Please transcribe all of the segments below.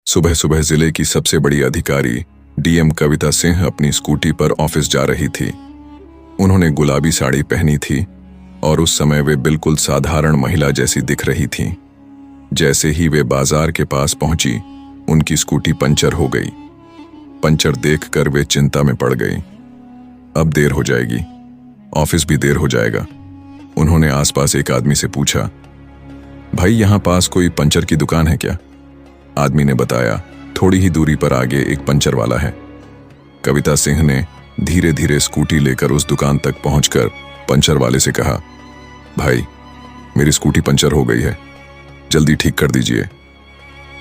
सुबह सुबह जिले की सबसे बड़ी अधिकारी डीएम कविता सिंह अपनी स्कूटी पर ऑफिस जा रही थी। उन्होंने गुलाबी साड़ी पहनी थी और उस समय वे बिल्कुल साधारण महिला जैसी दिख रही थीं। जैसे ही वे बाजार के पास पहुंची, उनकी स्कूटी पंचर हो गई। पंचर देखकर वे चिंता में पड़ गई। अब देर हो जाएगी, ऑफिस भी देर हो जाएगा। उन्होंने आसपास एक आदमी से पूछा, भाई यहां पास कोई पंचर की दुकान है क्या? आदमी ने बताया, थोड़ी ही दूरी पर आगे एक पंचर वाला है। कविता सिंह ने धीरे धीरे स्कूटी लेकर उस दुकान तक पहुंचकर पंचर वाले से कहा, भाई मेरी स्कूटी पंचर हो गई है, जल्दी ठीक कर दीजिए।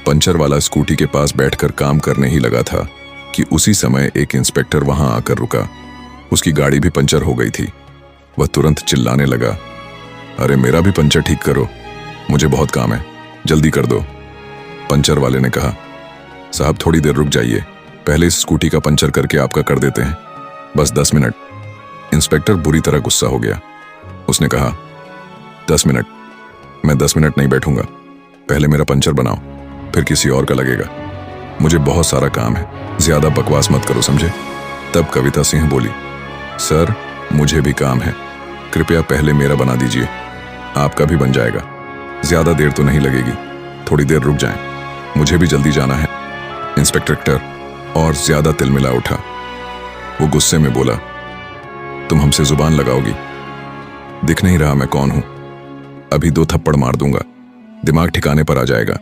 पंचर वाला स्कूटी के पास बैठकर काम करने ही लगा था कि उसी समय एक इंस्पेक्टर वहां आकर रुका। उसकी गाड़ी भी पंचर हो गई थी। वह तुरंत चिल्लाने लगा, अरे मेरा भी पंचर ठीक करो, मुझे बहुत काम है, जल्दी कर दो। पंचर वाले ने कहा, साहब थोड़ी देर रुक जाइए, पहले इस स्कूटी का पंचर करके आपका कर देते हैं, बस 10 मिनट। इंस्पेक्टर बुरी तरह गुस्सा हो गया। उसने कहा, 10 मिनट? मैं 10 मिनट नहीं बैठूंगा, पहले मेरा पंचर बनाओ, फिर किसी और का लगेगा। मुझे बहुत सारा काम है, ज्यादा बकवास मत करो, समझे? तब कविता सिंह बोली, सर मुझे भी काम है, कृपया पहले मेरा बना दीजिए, आपका भी बन जाएगा, ज्यादा देर तो नहीं लगेगी, थोड़ी देर रुक जाएं, मुझे भी जल्दी जाना है। इंस्पेक्टर और ज्यादा तिलमिला उठा। वो गुस्से में बोला, तुम हमसे जुबान लगाओगी? दिख नहीं रहा मैं कौन हूं? अभी 2 थप्पड़ मार दूंगा, दिमाग ठिकाने पर आ जाएगा।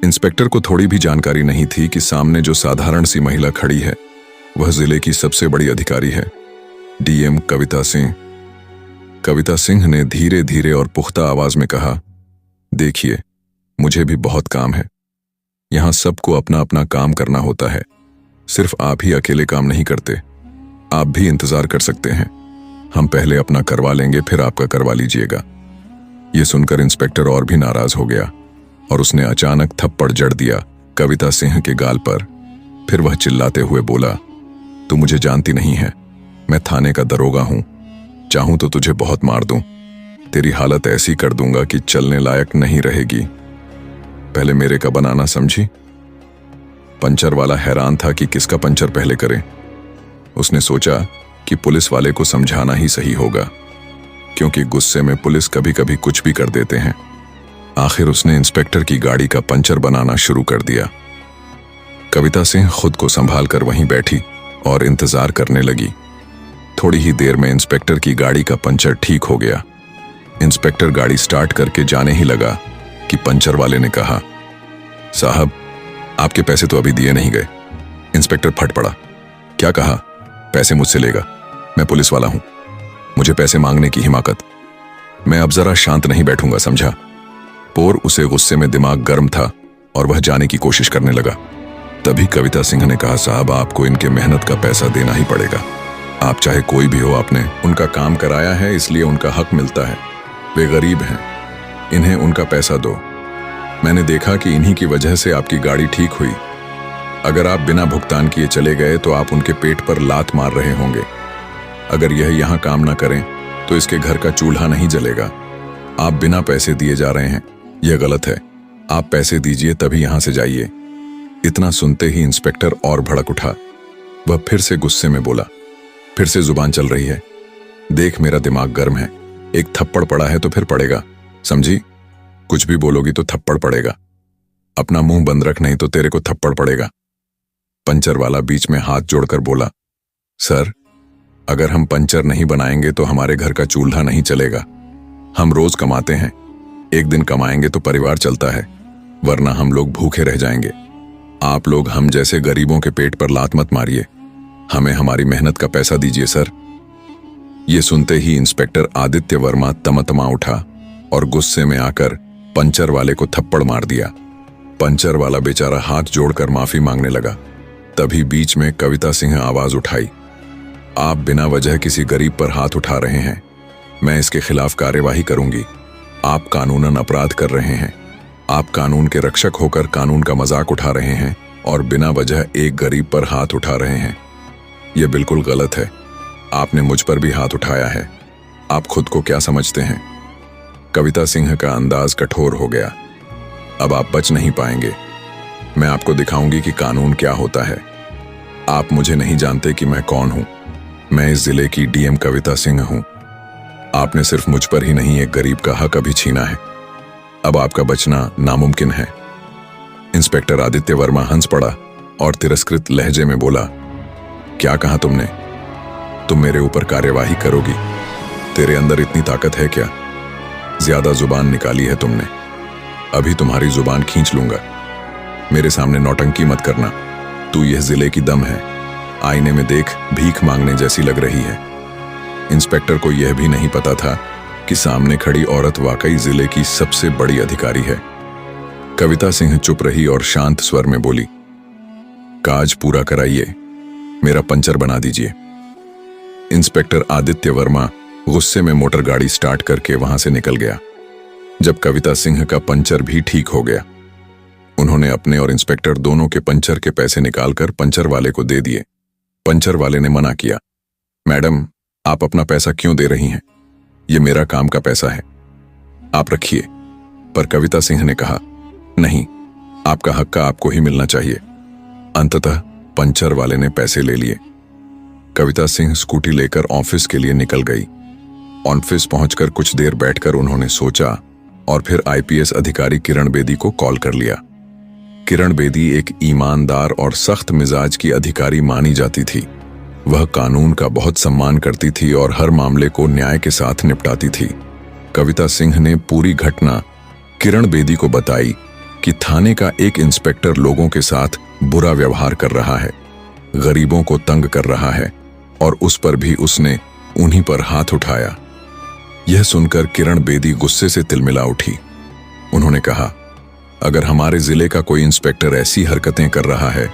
इंस्पेक्टर को थोड़ी भी जानकारी नहीं थी कि सामने जो साधारण सी महिला खड़ी है वह जिले की सबसे बड़ी अधिकारी है, डीएम कविता सिंह। कविता सिंह ने धीरे धीरे और पुख्ता आवाज में कहा, देखिए मुझे भी बहुत काम है, यहां सबको अपना अपना काम करना होता है, सिर्फ आप ही अकेले काम नहीं करते, आप भी इंतजार कर सकते हैं। हम पहले अपना करवा लेंगे, फिर आपका करवा लीजिएगा। यह सुनकर इंस्पेक्टर और भी नाराज हो गया और उसने अचानक थप्पड़ जड़ दिया कविता सिंह के गाल पर। फिर वह चिल्लाते हुए बोला, तू मुझे जानती नहीं है, मैं थाने का दरोगा हूं, चाहूं तो तुझे बहुत मार दूं, तेरी हालत ऐसी कर दूंगा कि चलने लायक नहीं रहेगी, पहले मेरे का बनाना, समझी? पंचर वाला हैरान था कि किसका पंचर पहले करें। उसने सोचा कि पुलिस वाले को समझाना ही सही होगा, क्योंकि गुस्से में पुलिस कभी कभी कुछ भी कर देते हैं। आखिर उसने इंस्पेक्टर की गाड़ी का पंचर बनाना शुरू कर दिया। कविता सिंह खुद को संभाल कर वहीं बैठी और इंतजार करने लगी। थोड़ी ही देर में इंस्पेक्टर की गाड़ी का पंचर ठीक हो गया। इंस्पेक्टर गाड़ी स्टार्ट करके जाने ही लगा कि पंचर वाले ने कहा, साहब आपके पैसे तो अभी दिए नहीं गए। इंस्पेक्टर फट पड़ा, क्या कहा? पैसे मुझसे लेगा? मैं पुलिस वाला हूं, मुझे पैसे मांगने की हिमाकत? मैं अब जरा शांत नहीं बैठूंगा, समझा? पोर उसे गुस्से में दिमाग गर्म था और वह जाने की कोशिश करने लगा। तभी कविता सिंह ने कहा, साहब आपको इनके मेहनत का पैसा देना ही पड़ेगा, आप चाहे कोई भी हो, आपने उनका काम कराया है इसलिए उनका हक मिलता है, वे गरीब हैं, इन्हें उनका पैसा दो। मैंने देखा कि इन्हीं की वजह से आपकी गाड़ी ठीक हुई, अगर आप बिना भुगतान किए चले गए तो आप उनके पेट पर लात मार रहे होंगे। अगर यह यहाँ काम ना करें तो इसके घर का चूल्हा नहीं जलेगा। आप बिना पैसे दिए जा रहे हैं, यह गलत है, आप पैसे दीजिए तभी यहां से जाइए। इतना सुनते ही इंस्पेक्टर और भड़क उठा। वह फिर से गुस्से में बोला, फिर से जुबान चल रही है, देख मेरा दिमाग गर्म है, एक थप्पड़ पड़ा है तो फिर पड़ेगा, समझी? कुछ भी बोलोगी तो थप्पड़ पड़ेगा, अपना मुंह बंद रख नहीं तो तेरे को थप्पड़ पड़ेगा। पंचर वाला बीच में हाथ जोड़कर बोला, सर अगर हम पंचर नहीं बनाएंगे तो हमारे घर का चूल्हा नहीं चलेगा, हम रोज कमाते हैं, एक दिन कमाएंगे तो परिवार चलता है, वरना हम लोग भूखे रह जाएंगे। आप लोग हम जैसे गरीबों के पेट पर लात मत मारिए, हमें हमारी मेहनत का पैसा दीजिए सर। ये सुनते ही इंस्पेक्टर आदित्य वर्मा तमतमा उठा और गुस्से में आकर पंचर वाले को थप्पड़ मार दिया। पंचर वाला बेचारा हाथ जोड़कर माफी मांगने लगा। तभी बीच में कविता सिंह आवाज उठाई, आप बिना वजह किसी गरीब पर हाथ उठा रहे हैं, मैं इसके खिलाफ कार्यवाही करूंगी। आप कानूनन अपराध कर रहे हैं, आप कानून के रक्षक होकर कानून का मजाक उठा रहे हैं और बिना वजह एक गरीब पर हाथ उठा रहे हैं, यह बिल्कुल गलत है। आपने मुझ पर भी हाथ उठाया है, आप खुद को क्या समझते हैं? कविता सिंह का अंदाज कठोर हो गया। अब आप बच नहीं पाएंगे, मैं आपको दिखाऊंगी कि कानून क्या होता है। आप मुझे नहीं जानते कि मैं कौन हूं। मैं इस जिले की डीएम कविता सिंह हूं। आपने सिर्फ मुझ पर ही नहीं एक गरीब का हक अभी छीना है। अब आपका बचना नामुमकिन है। इंस्पेक्टर आदित्य वर्मा हंस पड़ा और तिरस्कृत लहजे में बोला, क्या कहा तुमने? तुम मेरे ऊपर कार्यवाही करोगी? तेरे अंदर इतनी ताकत है क्या? ज्यादा जुबान निकाली है तुमने। अभी तुम्हारी जुबान खींच लूंगा। मेरे सामने नौटंकी मत करना। तू यह जिले की दम है। आईने में देख, भीख मांगने जैसी लग रही है। इंस्पेक्टर को यह भी नहीं पता था कि सामने खड़ी औरत वाकई जिले की सबसे बड़ी अधिकारी है। कविता सिंह चुप रही और शांत स्वर में बोली, काज पूरा कराइए, मेरा पंचर बना दीजिए। इंस्पेक्टर आदित्य वर्मा गुस्से में मोटर गाड़ी स्टार्ट करके वहां से निकल गया। जब कविता सिंह का पंचर भी ठीक हो गया, उन्होंने अपने और इंस्पेक्टर दोनों के पंचर के पैसे निकालकर पंचर वाले को दे दिए। पंचर वाले ने मना किया, मैडम, आप अपना पैसा क्यों दे रही हैं? यह मेरा काम का पैसा है, आप रखिए। पर कविता सिंह ने कहा, नहीं, आपका हक्का आपको ही मिलना चाहिए। अंततः पंचर वाले ने पैसे ले लिए। कविता सिंह स्कूटी लेकर ऑफिस के लिए निकल गई। ऑफिस पहुंचकर कुछ देर बैठकर उन्होंने सोचा और फिर आईपीएस अधिकारी किरण बेदी को कॉल कर लिया। किरण बेदी एक ईमानदार और सख्त मिजाज की अधिकारी मानी जाती थी। वह कानून का बहुत सम्मान करती थी और हर मामले को न्याय के साथ निपटाती थी। कविता सिंह ने पूरी घटना किरण बेदी को बताई कि थाने का एक इंस्पेक्टर लोगों के साथ बुरा व्यवहार कर रहा है, गरीबों को तंग कर रहा है और उस पर भी उसने उन्हीं पर हाथ उठाया। यह सुनकर किरण बेदी गुस्से से तिलमिला उठी। उन्होंने कहा, अगर हमारे जिले का कोई इंस्पेक्टर ऐसी हरकतें कर रहा है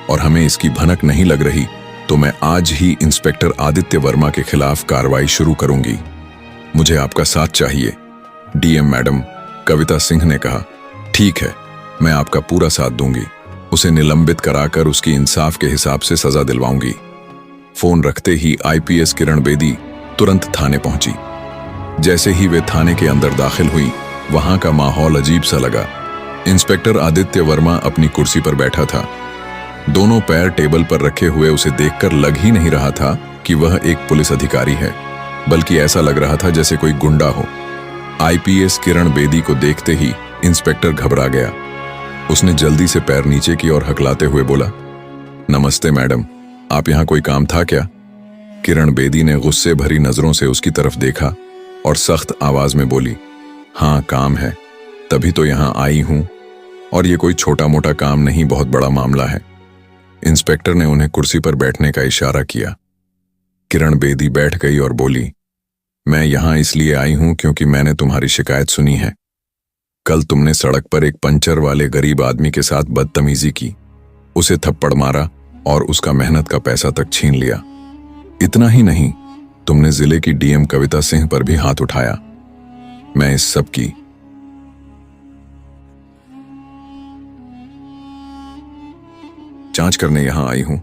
और हमें इसकी भनक नहीं लग रही, तो मैं आज ही इंस्पेक्टर आदित्य वर्मा के खिलाफ कार्रवाई शुरू करूंगी। मुझे आपका साथ चाहिए। डीएम मैडम, कविता सिंह ने कहा, ठीक है, मैं आपका पूरा साथ दूंगी। उसे निलंबित कराकर उसकी इंसाफ के हिसाब से सजा दिलवाऊंगी। फोन रखते ही आईपीएस किरण बेदी तुरंत थाने पहुंची। जैसे ही वे थाने के अंदर दाखिल हुई, वहां का माहौल अजीब सा लगा। इंस्पेक्टर आदित्य वर्मा अपनी कुर्सी पर बैठा था। दोनों पैर टेबल पर रखे हुए उसे देखकर लग ही नहीं रहा था कि वह एक पुलिस अधिकारी है, बल्कि ऐसा लग रहा था जैसे कोई गुंडा हो। आईपीएस किरण बेदी को देखते ही इंस्पेक्टर घबरा गया। उसने जल्दी से पैर नीचे की और हकलाते हुए बोला, नमस्ते मैडम, आप यहां कोई काम था क्या? किरण बेदी ने गुस्से भरी नजरों से उसकी तरफ देखा और सख्त आवाज में बोली, हाँ काम है, तभी तो यहां आई हूं, और ये कोई छोटा मोटा काम नहीं, बहुत बड़ा मामला है। इंस्पेक्टर ने उन्हें कुर्सी पर बैठने का इशारा किया। किरण बेदी बैठ गई और बोली, मैं यहां इसलिए आई हूं क्योंकि मैंने तुम्हारी शिकायत सुनी है। कल तुमने सड़क पर एक पंचर वाले गरीब आदमी के साथ बदतमीजी की, उसे थप्पड़ मारा और उसका मेहनत का पैसा तक छीन लिया। इतना ही नहीं, तुमने जिले की डीएम कविता सिंह पर भी हाथ उठाया। मैं इस सब की जांच करने यहां आई हूं।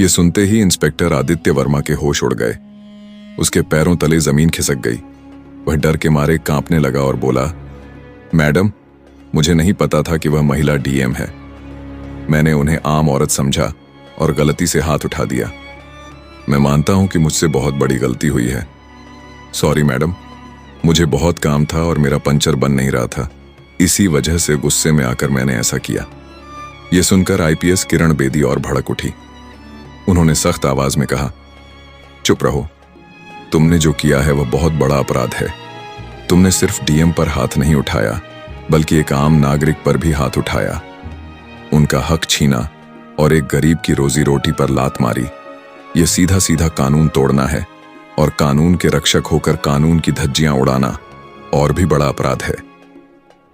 यह सुनते ही इंस्पेक्टर आदित्य वर्मा के होश उड़ गए। उसके पैरों तले जमीन खिसक गई। वह डर के मारे कांपने लगा और बोला, मैडम, मुझे नहीं पता था कि वह महिला डीएम है। मैंने उन्हें आम औरत समझा और गलती से हाथ उठा दिया। मैं मानता हूं कि मुझसे बहुत बड़ी गलती हुई है। सॉरी मैडम, मुझे बहुत काम था और मेरा पंचर बन नहीं रहा था, इसी वजह से गुस्से में आकर मैंने ऐसा किया। यह सुनकर आईपीएस किरण बेदी और भड़क उठी। उन्होंने सख्त आवाज में कहा, चुप रहो, तुमने जो किया है वह बहुत बड़ा अपराध है। तुमने सिर्फ डीएम पर हाथ नहीं उठाया, बल्कि एक आम नागरिक पर भी हाथ उठाया, उनका हक छीना और एक गरीब की रोजी रोटी पर लात मारी। यह सीधा सीधा कानून तोड़ना है और कानून के रक्षक होकर कानून की धज्जियां उड़ाना और भी बड़ा अपराध है।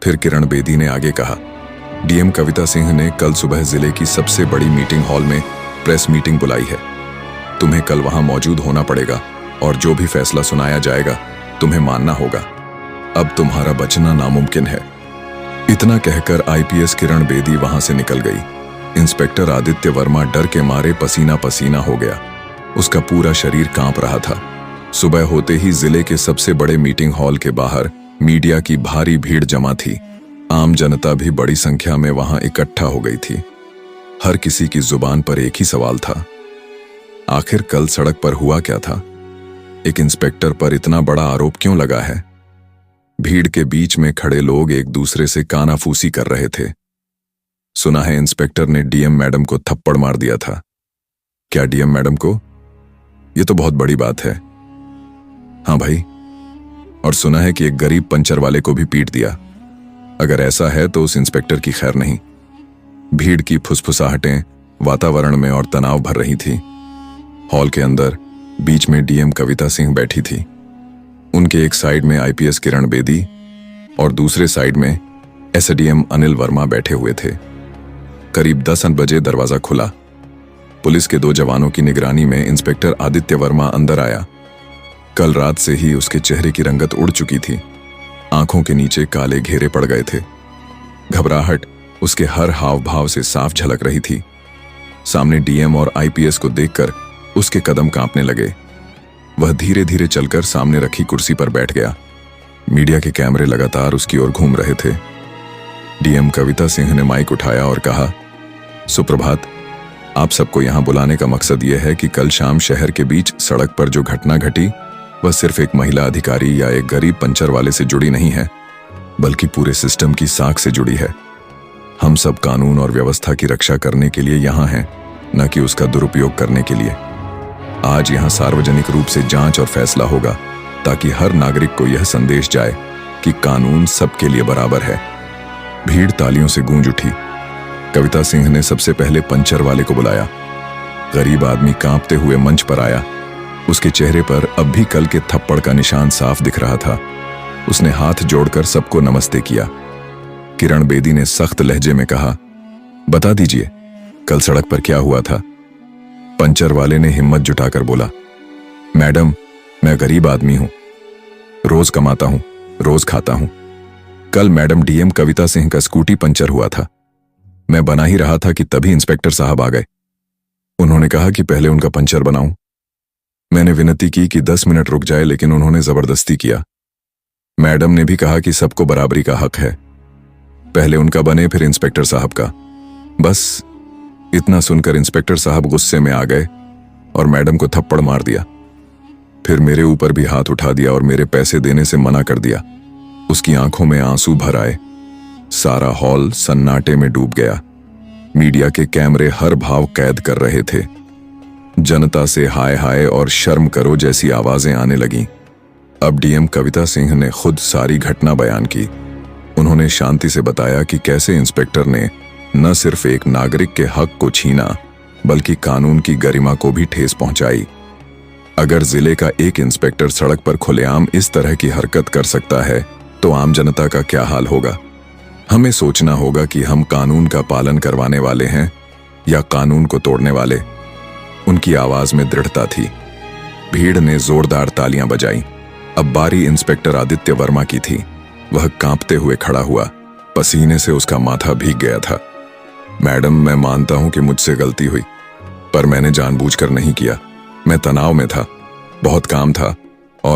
फिर किरण बेदी ने आगे कहा, डीएम कविता सिंह ने कल सुबह जिले की सबसे बड़ी मीटिंग हॉल में प्रेस मीटिंग बुलाई है। तुम्हें कल वहां मौजूद होना पड़ेगा और जो भी फैसला सुनाया जाएगा तुम्हें मानना होगा। अब तुम्हारा बचना नामुमकिन है। इतना कहकर आईपीएस किरण बेदी वहां से निकल गई। इंस्पेक्टर आदित्य वर्मा डर के मारे पसीना पसीना हो गया। उसका पूरा शरीर कांप रहा था। सुबह होते ही जिले के सबसे बड़े मीटिंग हॉल के बाहर मीडिया की भारी भीड़ जमा थी। आम जनता भी बड़ी संख्या में वहां इकट्ठा हो गई थी। हर किसी की जुबान पर एक ही सवाल था, आखिर कल सड़क पर हुआ क्या था? एक इंस्पेक्टर पर इतना बड़ा आरोप क्यों लगा है? भीड़ के बीच में खड़े लोग एक दूसरे से कानाफूसी कर रहे थे। सुना है इंस्पेक्टर ने डीएम मैडम को थप्पड़ मार दिया था। क्या डीएम मैडम को? यह तो बहुत बड़ी बात है। हाँ भाई, और सुना है कि एक गरीब पंचर वाले को भी पीट दिया। अगर ऐसा है तो उस इंस्पेक्टर की खैर नहीं। भीड़ की फुसफुसाहटें वातावरण में और तनाव भर रही थी। हॉल के अंदर बीच में डीएम कविता सिंह बैठी थी। उनके एक साइड में आईपीएस किरण बेदी और दूसरे साइड में एसडीएम अनिल वर्मा बैठे हुए थे। करीब 10 बजे दरवाजा खुला। पुलिस के 2 जवानों की निगरानी में इंस्पेक्टर आदित्य वर्मा अंदर आया। कल रात से ही उसके चेहरे की रंगत उड़ चुकी थी। आंखों के नीचे काले घेरे पड़ गए थे। घबराहट उसके हर हाव भाव से साफ झलक रही थी। सामने डीएम और आईपीएस को देखकर उसके कदम कांपने लगे। वह धीरे धीरे चलकर सामने रखी कुर्सी पर बैठ गया। मीडिया के कैमरे लगातार उसकी ओर घूम रहे थे। डीएम कविता सिंह ने माइक उठाया और कहा, सुप्रभात। आप सबको यहां बुलाने का मकसद यह है कि कल शाम शहर के बीच सड़क पर जो घटना घटी वह सिर्फ एक महिला अधिकारी या एक गरीब पंचर वाले से जुड़ी नहीं है, बल्कि पूरे सिस्टम की साख से जुड़ी है। हम सब कानून और व्यवस्था की रक्षा करने के लिए यहां हैं, न कि उसका दुरुपयोग करने के लिए। आज यहां सार्वजनिक रूप से जांच और फैसला होगा ताकि हर नागरिक को यह संदेश जाए कि कानून सबके लिए बराबर है। भीड़ तालियों से गूंज उठी। कविता सिंह ने सबसे पहले पंचर वाले को बुलाया। गरीब आदमी कांपते हुए मंच पर आया। उसके चेहरे पर अब भी कल के थप्पड़ का निशान साफ दिख रहा था। उसने हाथ जोड़कर सबको नमस्ते किया। किरण बेदी ने सख्त लहजे में कहा, बता दीजिए कल सड़क पर क्या हुआ था? पंचर वाले ने हिम्मत जुटाकर बोला, मैडम, मैं गरीब आदमी हूं, रोज कमाता हूं, रोज खाता हूं। कल मैडम डीएम कविता सिंह का स्कूटी पंचर हुआ था। मैं बना ही रहा था कि तभी इंस्पेक्टर साहब आ गए। उन्होंने कहा कि पहले उनका पंचर बनाऊं। मैंने विनती की कि 10 मिनट रुक जाए, लेकिन उन्होंने जबरदस्ती किया। मैडम ने भी कहा कि सबको बराबरी का हक है, पहले उनका बने फिर इंस्पेक्टर साहब का। बस इतना सुनकर इंस्पेक्टर साहब गुस्से में आ गए और मैडम को थप्पड़ मार दिया। फिर मेरे ऊपर भी हाथ उठा दिया और मेरे पैसे देने से मना कर दिया। उसकी आंखों में आंसू भर आए। सारा हॉल सन्नाटे में डूब गया। मीडिया के कैमरे हर भाव कैद कर रहे थे। जनता से हाय हाय और शर्म करो जैसी आवाजें आने लगीं। अब डीएम कविता सिंह ने खुद सारी घटना बयान की। उन्होंने शांति से बताया कि कैसे इंस्पेक्टर ने न सिर्फ एक नागरिक के हक को छीना, बल्कि कानून की गरिमा को भी ठेस पहुंचाई। अगर जिले का एक इंस्पेक्टर सड़क पर खुलेआम इस तरह की हरकत कर सकता है, तो आम जनता का क्या हाल होगा? हमें सोचना होगा कि हम कानून का पालन करवाने वाले हैं या कानून को तोड़ने वाले। उनकी आवाज में दृढ़ता थी। भीड़ ने जोरदार तालियां बजाई। अब बारी इंस्पेक्टर आदित्य वर्मा की थी। वह कांपते हुए खड़ा हुआ। पसीने से उसका माथा भीग गया था। मैडम, मैं मानता हूं कि मुझसे गलती हुई, पर मैंने जानबूझकर नहीं किया। मैं तनाव में था, बहुत काम था